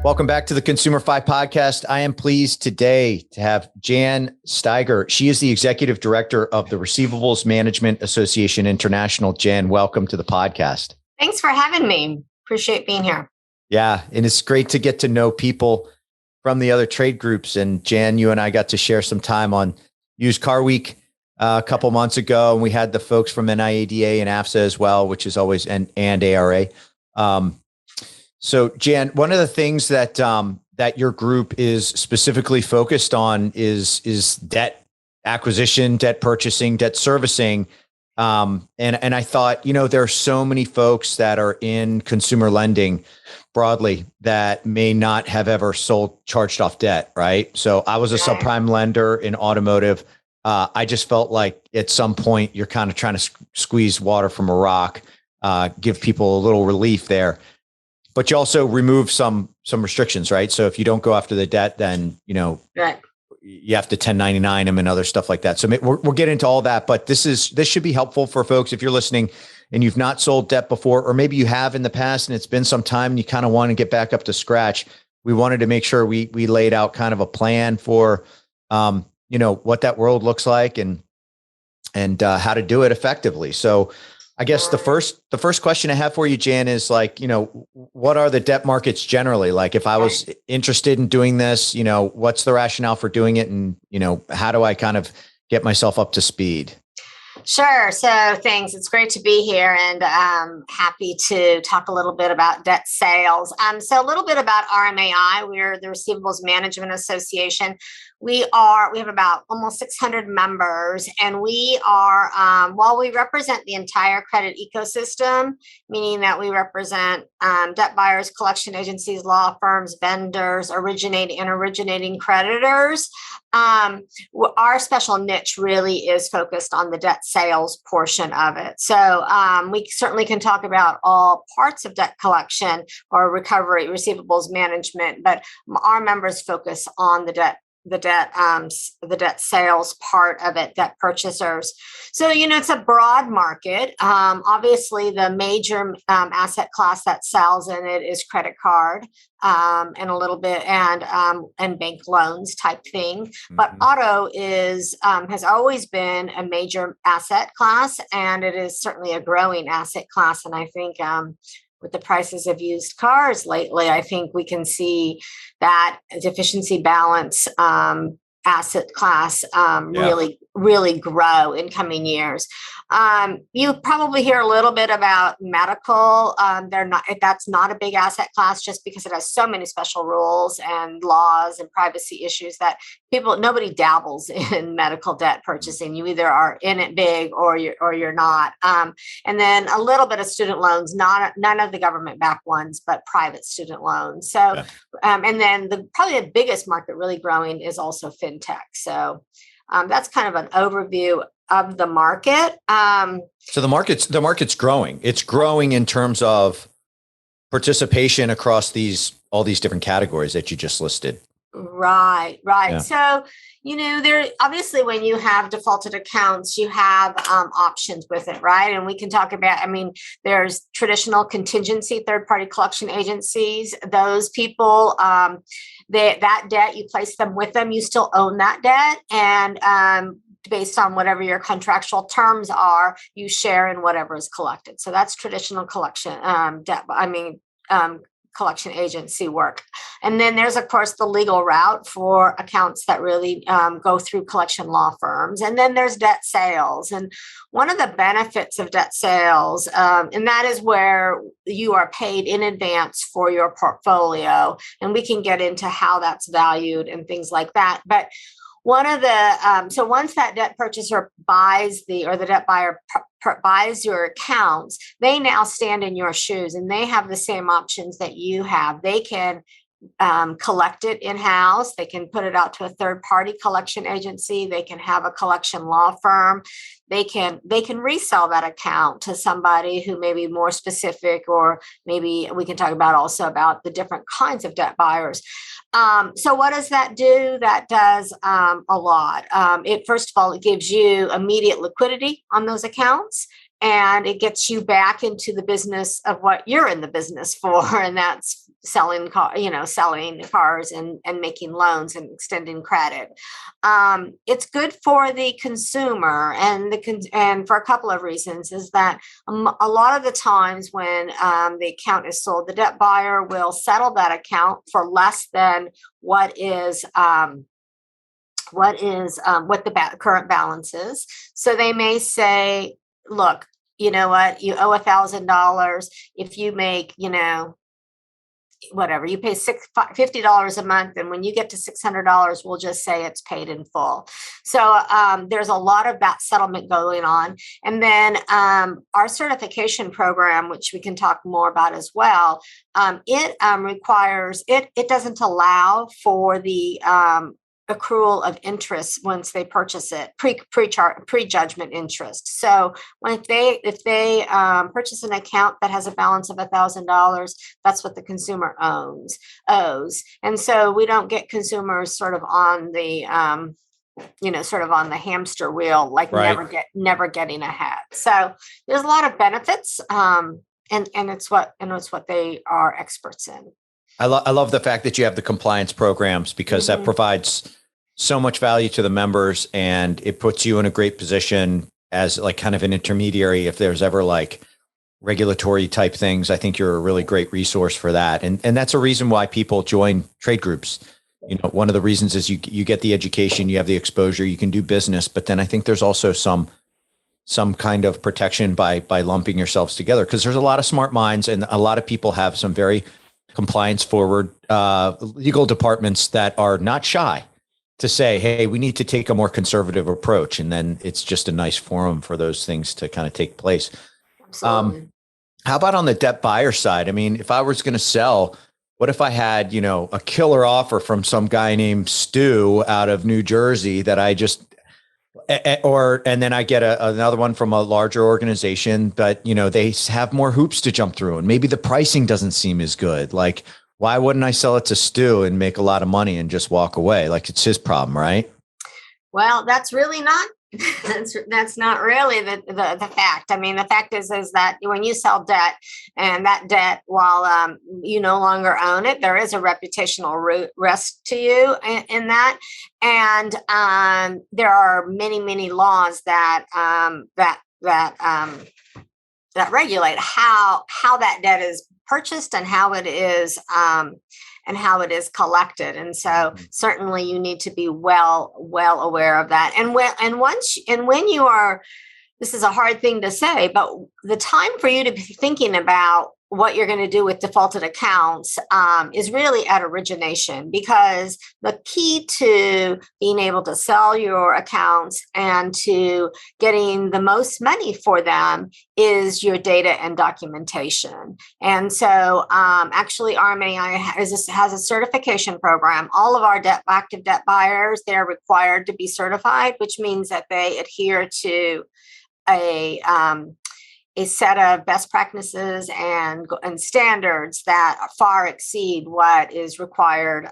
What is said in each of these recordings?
Welcome back to the ConsumerFi podcast. I am pleased today to have Jan Stieger. She is the executive director of the Receivables Management Association International. Jan, welcome to the podcast. Thanks for having me. Appreciate being here. Yeah, and it's great to get to know people from the other trade groups. And Jan, you and I got to share some time on Used Car Week a couple months ago, and we had the folks from NIADA and AFSA as well, which is always and ARA. So, Jan, one of the things that that your group is specifically focused on is debt acquisition, debt purchasing, debt servicing. And I thought, there are so many folks that are in consumer lending broadly that may not have ever charged off debt, right? So I was a subprime lender in automotive. I just felt like at some point you're kind of trying to squeeze water from a rock, give people a little relief there. But you also remove some restrictions, right? So if you don't go after the debt, then, Right. you have to 1099 them and other stuff like that. So we'll get into all that, but this should be helpful for folks. If you're listening and you've not sold debt before, or maybe you have in the past and it's been some time and you kind of want to get back up to scratch, we wanted to make sure we laid out kind of a plan for, what that world looks like and how to do it effectively. So I guess the first question I have for you, Jan, is what are the debt markets generally? Like if I was interested in doing this, what's the rationale for doing it? And, how do I kind of get myself up to speed? Sure. So thanks. It's great to be here and happy to talk a little bit about debt sales. So a little bit about RMAI. We're the Receivables Management Association. We have about almost 600 members, and we are, while we represent the entire credit ecosystem, meaning that we represent debt buyers, collection agencies, law firms, vendors, originating creditors. Our special niche really is focused on the debt sales portion of it. So we certainly can talk about all parts of debt collection or recovery, receivables management, but our members focus on the debt sales part of it, debt purchasers. So, it's a broad market. Obviously, the major asset class that sells in it is credit card and a little bit and bank loans type thing. Mm-hmm. But auto has always been a major asset class, and it is certainly a growing asset class. And I think with the prices of used cars lately, I think we can see that deficiency balance asset class really grow in coming years. You probably hear a little bit about medical. That's not a big asset class just because it has so many special rules and laws and privacy issues that nobody dabbles in medical debt purchasing. You either are in it big or you're not. And then a little bit of student loans, none of the government-backed ones, but private student loans. So, and then probably the biggest market really growing is also fintech. So that's kind of an overview of the market. So the market's growing. It's growing in terms of participation across all these different categories that you just listed. Right. Yeah. So, there obviously when you have defaulted accounts, you have options with it, right? And we can talk about, there's traditional contingency third-party collection agencies. Those people, that debt, you place them with them, you still own that debt. And based on whatever your contractual terms are, you share in whatever is collected. So that's traditional collection debt. Collection agency work. And then there's, of course, the legal route for accounts that really go through collection law firms. And then there's debt sales. And one of the benefits of debt sales, and that is where you are paid in advance for your portfolio. And we can get into how that's valued and things like that. But one of the, so once that debt purchaser buys the debt buyer buys your accounts, they now stand in your shoes and they have the same options that you have. They can collect it in-house. They can put it out to a third-party collection agency. They can have a collection law firm. They can resell that account to somebody who may be more specific, or maybe we can talk about also about the different kinds of debt buyers. So what does that do? That does a lot. It first of all, it gives you immediate liquidity on those accounts. and it gets you back into the business of what you're in the business for, and that's selling cars and making loans and extending credit. It's good for the consumer, and for a couple of reasons. Is that a lot of the times when the account is sold, the debt buyer will settle that account for less than what the current balance is. So they may say, look, you know what, you owe $1,000. If you make, whatever, you pay $50 a month, and when you get to $600, we'll just say it's paid in full. So there's a lot of that settlement going on. And then our certification program, which we can talk more about as well, it requires, it doesn't allow for the accrual of interest once they purchase it, pre-judgment interest. So if they purchase an account that has a balance of $1,000, that's what the consumer owes. And so we don't get consumers sort of on the sort of on the hamster wheel, like right. never getting ahead. So there's a lot of benefits, and it's what they are experts in. I love the fact that you have the compliance programs, because that provides so much value to the members, and it puts you in a great position as like kind of an intermediary. If there's ever like regulatory type things, I think you're a really great resource for that. And that's a reason why people join trade groups. One of the reasons is you get the education, you have the exposure, you can do business, but then I think there's also some kind of protection by lumping yourselves together, because there's a lot of smart minds, and a lot of people have some very compliance forward legal departments that are not shy to say, hey, we need to take a more conservative approach. And then it's just a nice forum for those things to kind of take place. Absolutely. How about on the debt buyer side? I mean, if I was going to sell, what if I had, a killer offer from some guy named Stu out of New Jersey that I just, and then I get another one from a larger organization, but they have more hoops to jump through, and maybe the pricing doesn't seem as good. Like, why wouldn't I sell it to Stu and make a lot of money and just walk away? Like, it's his problem, right? Well, that's really not. That's not really the fact. I mean, the fact is that when you sell debt, and that debt, while you no longer own it, there is a reputational risk to you in that. And there are many laws that regulate how that debt is purchased and how it is collected. And so certainly you need to be well aware of that. And when you are, this is a hard thing to say, but the time for you to be thinking about what you're going to do with defaulted accounts is really at origination, because the key to being able to sell your accounts and to getting the most money for them is your data and documentation. And so actually RMAI has a certification program. All of our active debt buyers, they're required to be certified, which means that they adhere to a set of best practices and standards that far exceed what is required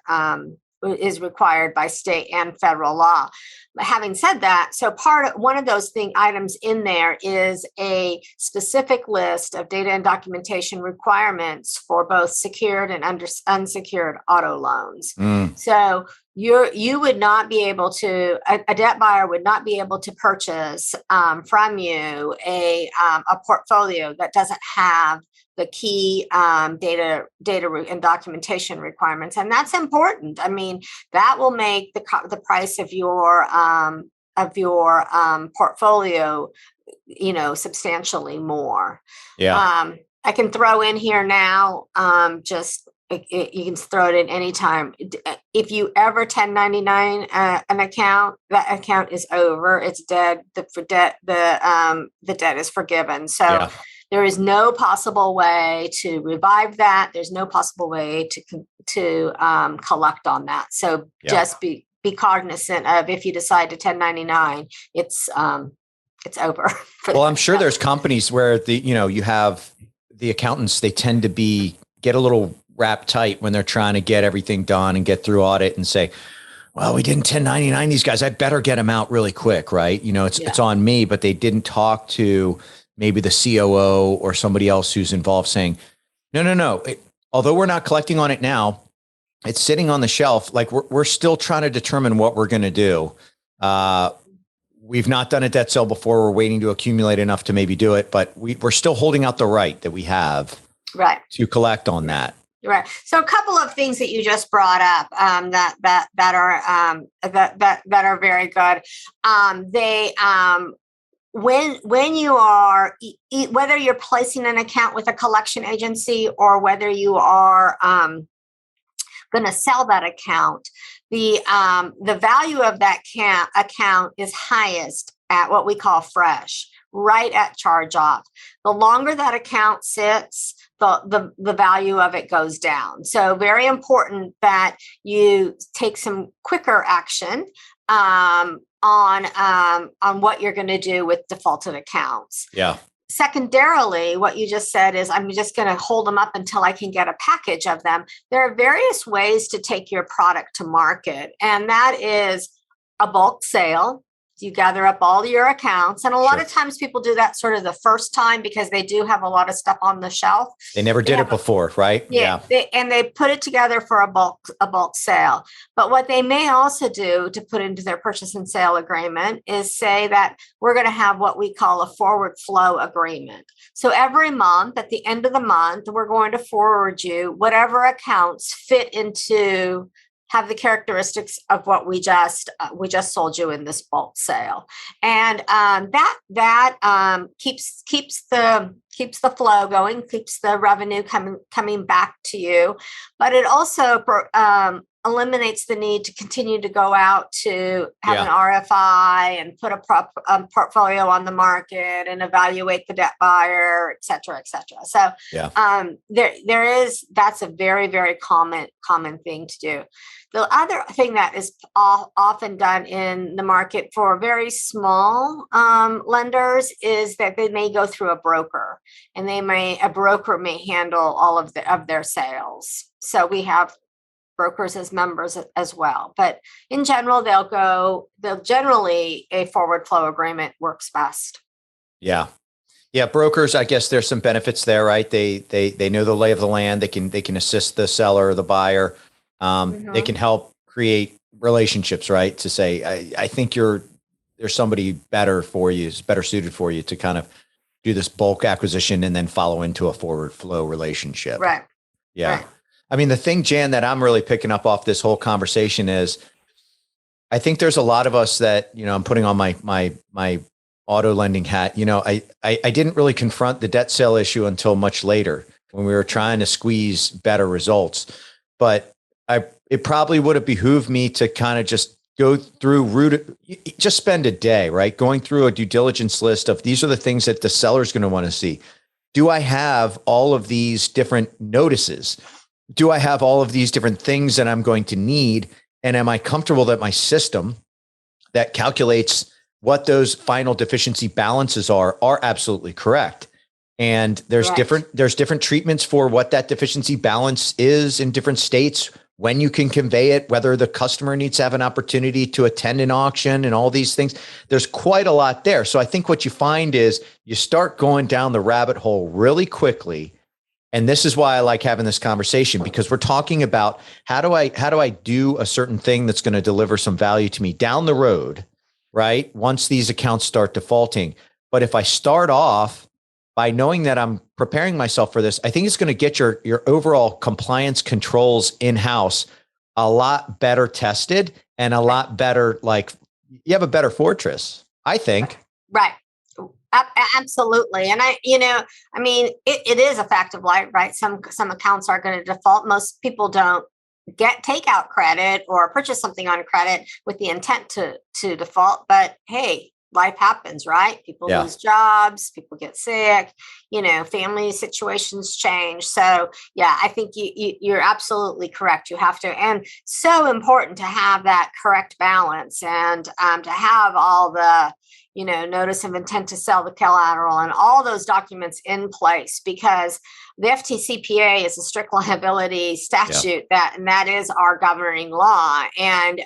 by state and federal law. But having said that, so one of those items in there is a specific list of data and documentation requirements for both secured and unsecured auto loans. So you would not be able to, a debt buyer would not be able to purchase from you a portfolio that doesn't have the key data and documentation requirements. And that's important. I mean, that will make the price of your portfolio, substantially more. Yeah. I can throw in here now, you can throw it in anytime. If you ever 1099 an account, that account is over. It's dead. The debt is forgiven. So yeah. There is no possible way to revive that. There's no possible way to collect on that. So yeah. Just be cognizant of, if you decide to 1099, it's over. Well, I'm sure there's companies where you have the accountants, they tend to get a little wrapped tight when they're trying to get everything done and get through audit and say, well, we didn't 1099 these guys, I better get them out really quick, right? It's on me, but they didn't talk to maybe the COO or somebody else who's involved saying, no. Although we're not collecting on it now, it's sitting on the shelf. Like we're still trying to determine what we're going to do. We've not done a debt sale before. We're waiting to accumulate enough to maybe do it, but we're still holding out the right that we have to collect on that. Right. So a couple of things that you just brought up that are very good. When you are whether you're placing an account with a collection agency or whether you are going to sell that account, the value of that account is highest at what we call fresh, right at charge off. The longer that account sits, the value of it goes down. So very important that you take some quicker action on what you're going to do with defaulted accounts. Yeah. Secondarily, what you just said is, I'm just going to hold them up until I can get a package of them. There are various ways to take your product to market, and that is a bulk sale. You gather up all your accounts. And a lot of times people do that sort of the first time because they do have a lot of stuff on the shelf. They never did it before, right? Yeah. They put it together for a bulk sale. But what they may also do to put into their purchase and sale agreement is say that we're going to have what we call a forward flow agreement. So every month, at the end of the month, we're going to forward you whatever accounts fit into have the characteristics of what we just sold you in this bulk sale, and that keeps the flow going, keeps the revenue coming back to you, but it also eliminates the need to continue to go out to have an RFI and put a portfolio on the market and evaluate the debt buyer, et cetera, et cetera. So that's a very, very common thing to do. The other thing that is often done in the market for very small lenders is that they may go through a broker, and a broker may handle all of their sales. So we have brokers as members as well, but in general, generally a forward flow agreement works best. Yeah. Brokers, I guess there's some benefits there, right? They know the lay of the land. They can assist the seller or the buyer. They can help create relationships, right? To say, I think there's somebody better for you, is better suited for you to kind of do this bulk acquisition and then follow into a forward flow relationship. Right. Yeah. Right. I mean, the thing, Jan, that I'm really picking up off this whole conversation is, I think there's a lot of us that, I'm putting on my auto lending hat. I didn't really confront the debt sale issue until much later when we were trying to squeeze better results. But it probably would have behooved me to kind of just go through just spend a day, right? Going through a due diligence list of these are the things that the seller's going to want to see. Do I have all of these different notices? Do I have all of these different things that I'm going to need? And am I comfortable that my system that calculates what those final deficiency balances are absolutely correct? And there's different treatments for what that deficiency balance is in different states, when you can convey it, whether the customer needs to have an opportunity to attend an auction and all these things. There's quite a lot there. So I think what you find is you start going down the rabbit hole really quickly. And this is why I like having this conversation, because we're talking about how do I do a certain thing that's going to deliver some value to me down the road, right? Once these accounts start defaulting. But if I start off by knowing that I'm preparing myself for this, I think it's going to get your overall compliance controls in-house a lot better tested and a lot better, like you have a better fortress, I think. Right. Absolutely. And it is a fact of life, right? Some accounts are going to default. Most people don't take out credit or purchase something on credit with the intent to default. But hey, life happens, right? People lose jobs, people get sick, family situations change. So I think you're absolutely correct. You have to, and so important to have that correct balance and to have all the, notice of intent to sell, the collateral, and all those documents in place, because the FTCPA is a strict liability statute that is our governing law. And,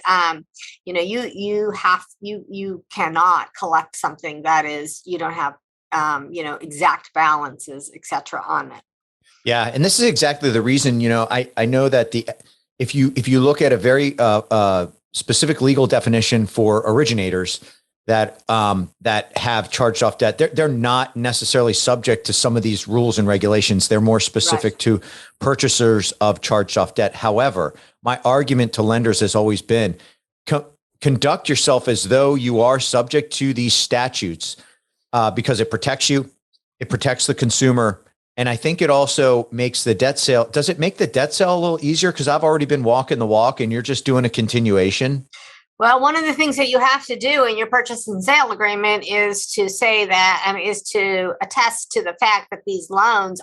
you cannot collect something that is, you don't have exact balances, et cetera, on it. Yeah. And this is exactly the reason, I know that if you look at a very specific legal definition for originators that have charged off debt, they're not necessarily subject to some of these rules and regulations. They're more specific to purchasers of charged off debt. However, my argument to lenders has always been conduct yourself as though you are subject to these statutes because it protects you, it protects the consumer. And I think it also makes the debt sale. Does it make the debt sale a little easier? Because I've already been walking the walk and you're just doing a continuation. Well, one of the things that you have to do in your purchase and sale agreement is to say that, is to attest to the fact that these loans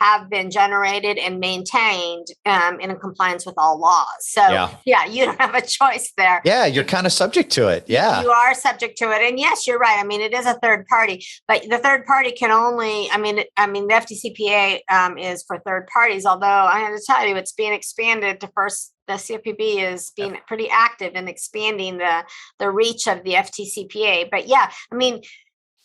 have been generated and maintained in compliance with all laws. So yeah, you don't have a choice there. Yeah, you're kind of subject to it. Yeah, you are subject to it. And yes, you're right. It is a third party, but the third party can only, the FDCPA is for third parties, although I have to tell you, it's being expanded to the CFPB is being pretty active in expanding the reach of the FTCPA. But yeah,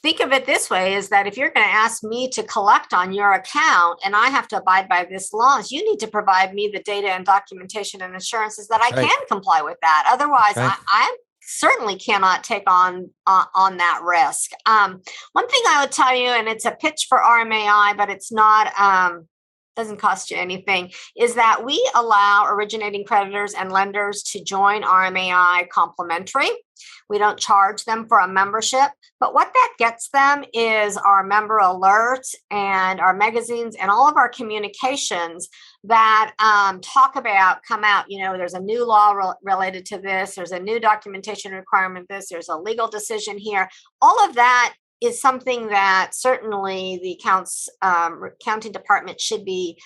think of it this way, is that if you're going to ask me to collect on your account and I have to abide by this laws, you need to provide me the data and documentation and assurances that I can comply with that. Otherwise, I certainly cannot take on that risk. One thing I would tell you, and it's a pitch for RMAI, but it's not, doesn't cost you anything, is that we allow originating creditors and lenders to join RMAI complimentary. We don't charge them for a membership, but what that gets them is our member alerts and our magazines and all of our communications that come out, there's a new law related to this, there's a new documentation requirement, there's a legal decision here. All of that is something that certainly the accounting department should be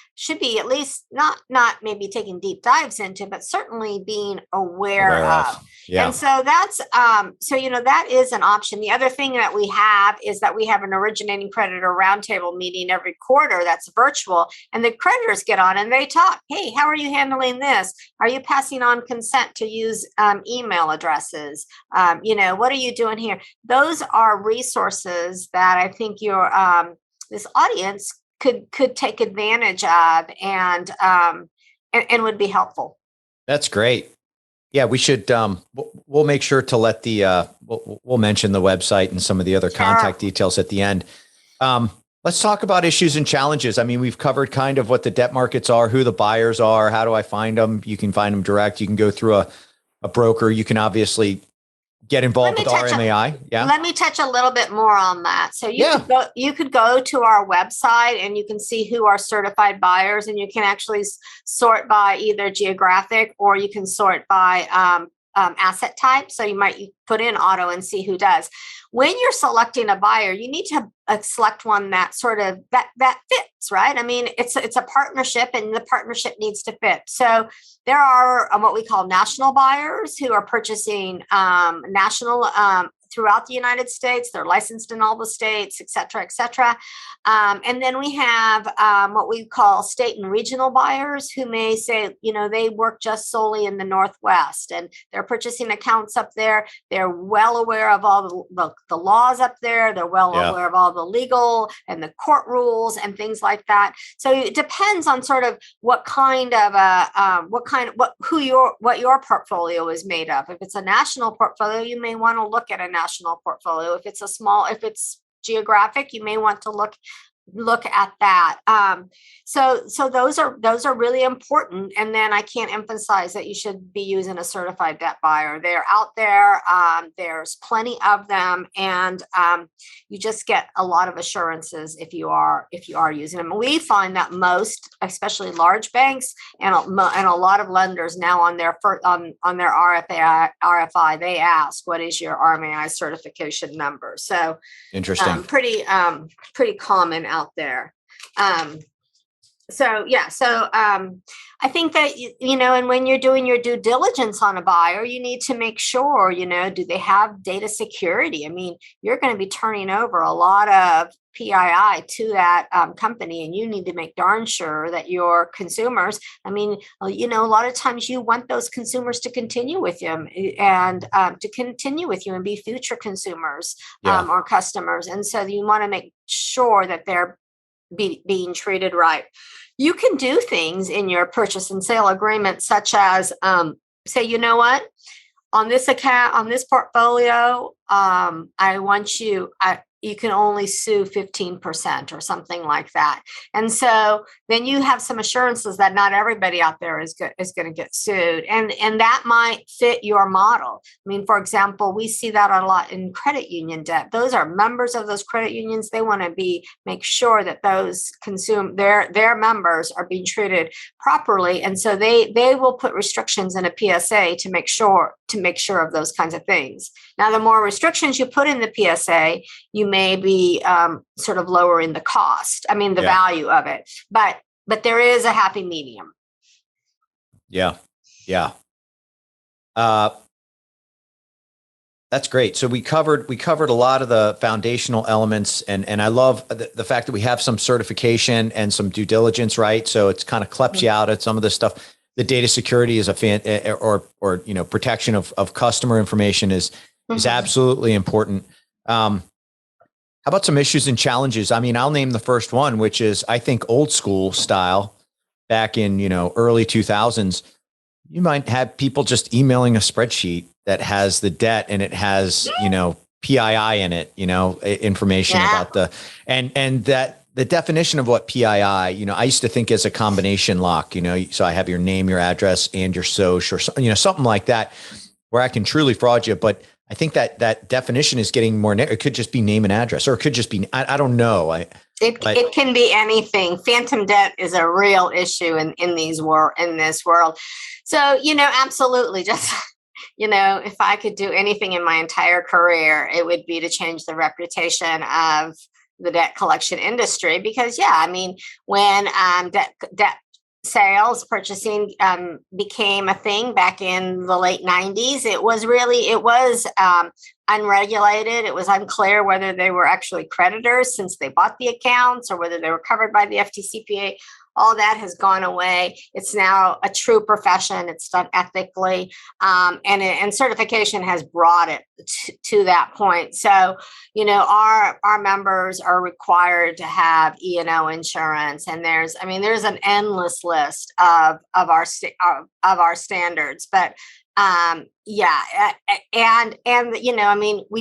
at least not maybe taking deep dives into, but certainly being aware of. Yeah. And so that's that is an option. The other thing that we have is that we have an originating creditor roundtable meeting every quarter that's virtual, and the creditors get on and they talk. Hey, how are you handling this? Are you passing on consent to use email addresses? What are you doing here? Those are resources that I think your this audience could take advantage of and would be helpful. That's great. Yeah, we should. We'll make sure to let we'll mention the website and some of the other contact details at the end. Let's talk about issues and challenges. We've covered kind of what the debt markets are, who the buyers are, how do I find them? You can find them direct. You can go through a broker. You can obviously get involved with RMAI. Let me touch a little bit more on that. So you could go to our website and you can see who are certified buyers, and you can actually sort by either geographic or you can sort by asset type. So you might put in auto and see who does. When you're selecting a buyer, you need to select one that sort of that fits, right? It's a partnership, and the partnership needs to fit. So there are what we call national buyers who are purchasing national throughout the United States. They're licensed in all the states, et cetera, et cetera. And then we have what we call state and regional buyers who may say, they work just solely in the Northwest and they're purchasing accounts up there. They're well aware of all the laws up there. They're well aware of all the legal and the court rules and things like that. So it depends on sort of what your portfolio is made of. If it's a national portfolio, you may want to look at a national portfolio. If it's geographic, you may want to look at that. So those are really important. And then I can't emphasize that you should be using a certified debt buyer. They're out there. There's plenty of them, and you just get a lot of assurances if you are using them. And we find that most, especially large banks and a lot of lenders now on their RFI, they ask, what is your RMAI certification number? So interesting. Pretty common out there. So yeah, so I think that and when you're doing your due diligence on a buyer, you need to make sure, do they have data security? I mean, you're going to be turning over a lot of PII to that company, and you need to make darn sure that your consumers, I mean, a lot of times you want those consumers to continue with you and be future consumers or customers, and so you want to make sure that they're being treated right. You can do things in your purchase and sale agreement, such as say, you know what, on this account, on this portfolio, I want you can only sue 15% or something like that. And so then you have some assurances that not everybody out there is going to get sued. And that might fit your model. I mean, for example, we see that a lot in credit union debt. Those are members of those credit unions. They want to make sure that those their members are being treated properly. And so they will put restrictions in a PSA to make sure of those kinds of things. Now, the more restrictions you put in the PSA, you may be sort of lowering the cost. I mean, the value of it, but there is a happy medium. Yeah. That's great. So we covered a lot of the foundational elements, and I love the fact that we have some certification and some due diligence, right? So it's kind of kleps you out at some of this stuff. The data security is or protection of customer information is absolutely important. How about some issues and challenges? I mean, I'll name the first one, which is, I think, old school style back in, early 2000s. You might have people just emailing a spreadsheet that has the debt and it has, PII in it, information about and that the definition of what PII, I used to think as a combination lock, so I have your name, your address, and your social, or something like that, where I can truly fraud you. But I think that definition is getting more. It could just be name and address, or it could just be, I don't know. It can be anything. Phantom debt is a real issue in this world. So, absolutely. Just, if I could do anything in my entire career, it would be to change the reputation of the debt collection industry, because when debt sales purchasing became a thing back in the late 90s, it was unregulated. It was unclear whether they were actually creditors since they bought the accounts, or whether they were covered by the FDCPA. All that has gone away. It's now a true profession. It's done ethically, and certification has brought it to that point. So, our members are required to have E&O insurance, and there's an endless list of our standards. But we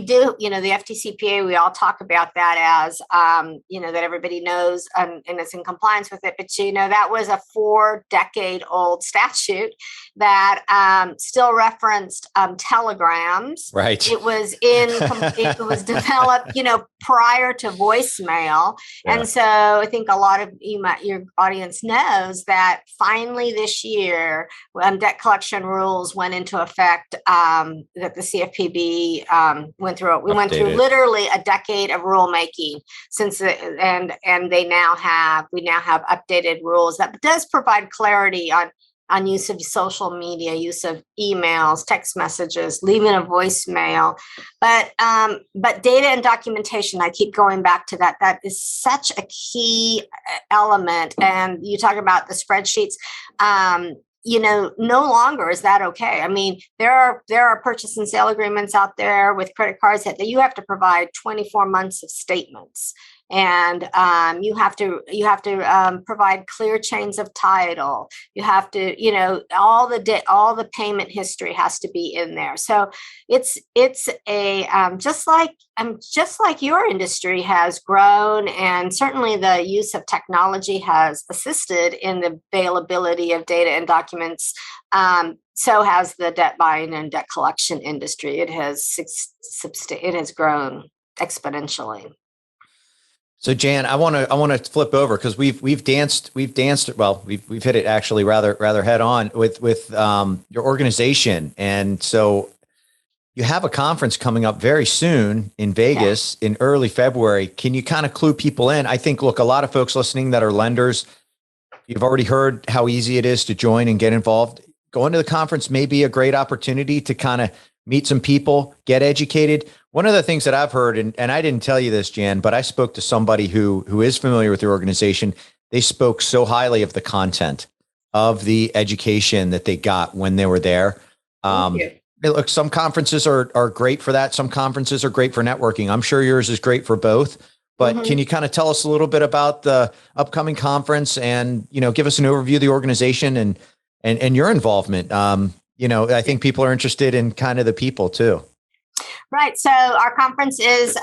do, the FDCPA, we all talk about that as, that everybody knows and is in compliance with it. But, that was a 4-decade-old statute that still referenced telegrams. Right. It was it was developed, prior to voicemail. Yeah. And so I think a lot of your audience knows that finally this year, debt collection rules went into effect, that the CFPB went through. We went through literally a decade of rulemaking and we now have updated rules that does provide clarity on use of social media, use of emails, text messages, leaving a voicemail. But data and documentation, I keep going back to that. That is such a key element. And you talk about the spreadsheets. No longer is that okay. I mean, there are purchase and sale agreements out there with credit cards that you have to provide 24 months of statements. And you have to provide clear chains of title. You have to, all the payment history has to be in there. So it's a just like your industry has grown, and certainly the use of technology has assisted in the availability of data and documents. So has the debt buying and debt collection industry. It has grown exponentially. So Jan, I want to flip over, because we've danced. Well, we've hit it actually rather head on with your organization. And so you have a conference coming up very soon in Vegas in early February. Can you kind of clue people in? I think, look, a lot of folks listening that are lenders, You've already heard how easy it is to join and get involved. Going to the conference may be a great opportunity to kind of meet some people, get educated. One of the things that I've heard, and I didn't tell you this, Jan, but I spoke to somebody who is familiar with your organization. They spoke so highly of the content, of the education that they got when they were there. Look, some conferences are great for that. Some conferences are great for networking. I'm sure yours is great for both. But can you kind of tell us a little bit about the upcoming conference and, give us an overview of the organization and your involvement? I think people are interested in kind of the people too. Right. So our conference is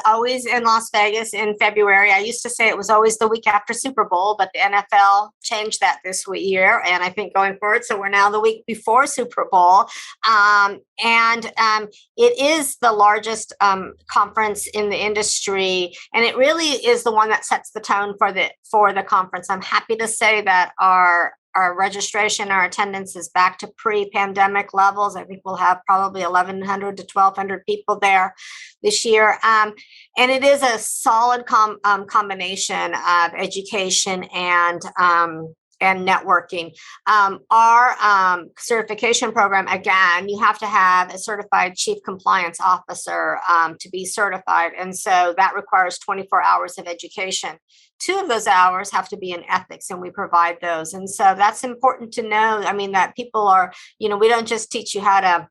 always in Las Vegas in February. I used to say it was always the week after Super Bowl, but the NFL changed that this year. And I think going forward, so we're now the week before Super Bowl. It is the largest conference in the industry. And it really is the one that sets the tone for the conference. I'm happy to say that our registration, our attendance is back to pre-pandemic levels. I think we'll have probably 1,100 to 1,200 people there this year. And it is a solid combination of education and networking. Our certification program, again, you have to have a certified chief compliance officer to be certified. And so that requires 24 hours of education. 2 of those hours have to be in ethics, and we provide those. And so that's important to know. I mean, that people are, we don't just teach you how to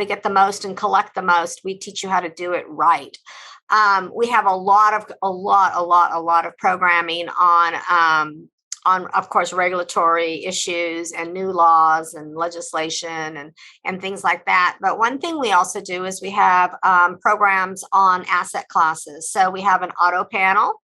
get the most and collect the most. We teach you how to do it right. We have a lot of programming on, of course, regulatory issues and new laws and legislation and things like that. But one thing we also do is we have programs on asset classes. So we have an auto panel.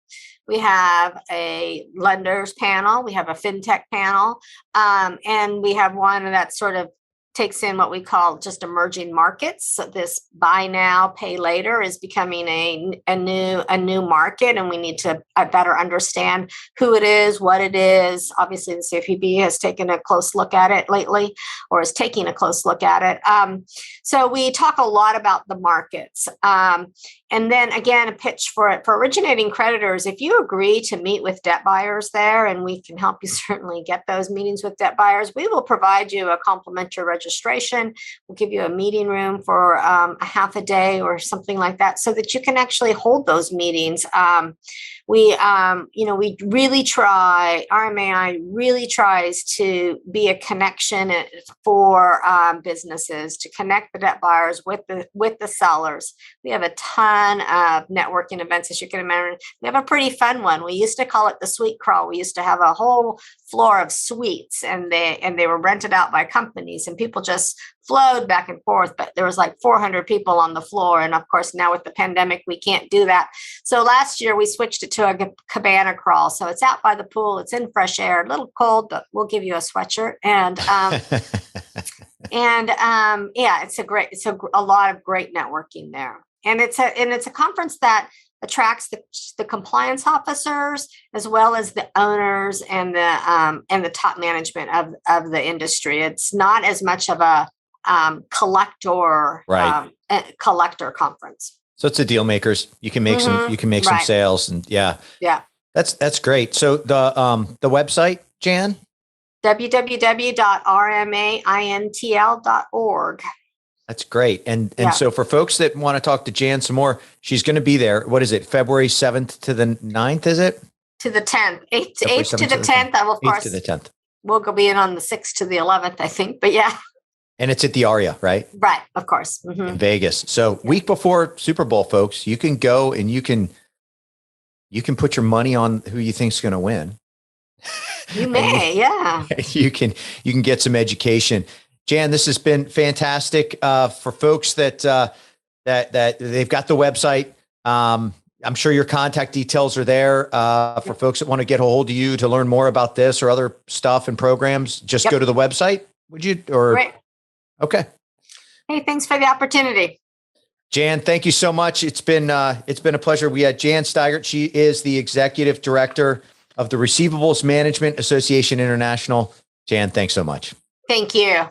We have a lenders panel. We have a fintech panel. And we have one that sort of takes in what we call just emerging markets. So this buy now, pay later is becoming a new market, and we need to better understand who it is, what it is. Obviously, the CFPB has taken a close look at it lately, or is taking a close look at it. So we talk a lot about the markets. And then again, a pitch for originating creditors. If you agree to meet with debt buyers there, and we can help you certainly get those meetings with debt buyers, we will provide you a complimentary registration. We'll give you a meeting room for a half a day or something like that, so that you can actually hold those meetings. We really try, RMAI really tries to be a connection for businesses, to connect the debt buyers with the sellers. We have a ton of networking events, as you can imagine. We have a pretty fun one. We used to call it the suite crawl. We used to have a whole floor of suites, and they were rented out by companies, and people just flowed back and forth, but there was like 400 people on the floor. And of course, now with the pandemic, we can't do that. So last year we switched it to a cabana crawl. So it's out by the pool, it's in fresh air, a little cold, but we'll give you a sweatshirt. And it's a lot of great networking there. And it's a conference that attracts the compliance officers as well as the owners and the top management of the industry. It's not as much of a collector conference. So it's a deal makers. You can make some sales, and that's great. So the website, Jan? www.rmaintl.org. That's great. And so for folks that want to talk to Jan some more, she's going to be there. What is it? February 7th to the 9th, is it? To the 10th, 8th to the 10th. Of course, 8th to the 10th. We'll go be in on the 6th to the 11th, I think. But yeah. And it's at the Aria, right? Right, of course. In Vegas. So week before Super Bowl, folks, you can go and you can put your money on who you think's going to win. You may, yeah. You can get some education. Jan, this has been fantastic for folks that they've got the website. I'm sure your contact details are there for folks that want to get a hold of you to learn more about this or other stuff and programs. Just go to the website, would you? Or Great. Okay. Hey, thanks for the opportunity. Jan, thank you so much. It's been a pleasure. We had Jan Stieger. She is the executive director of the Receivables Management Association International. Jan, thanks so much. Thank you.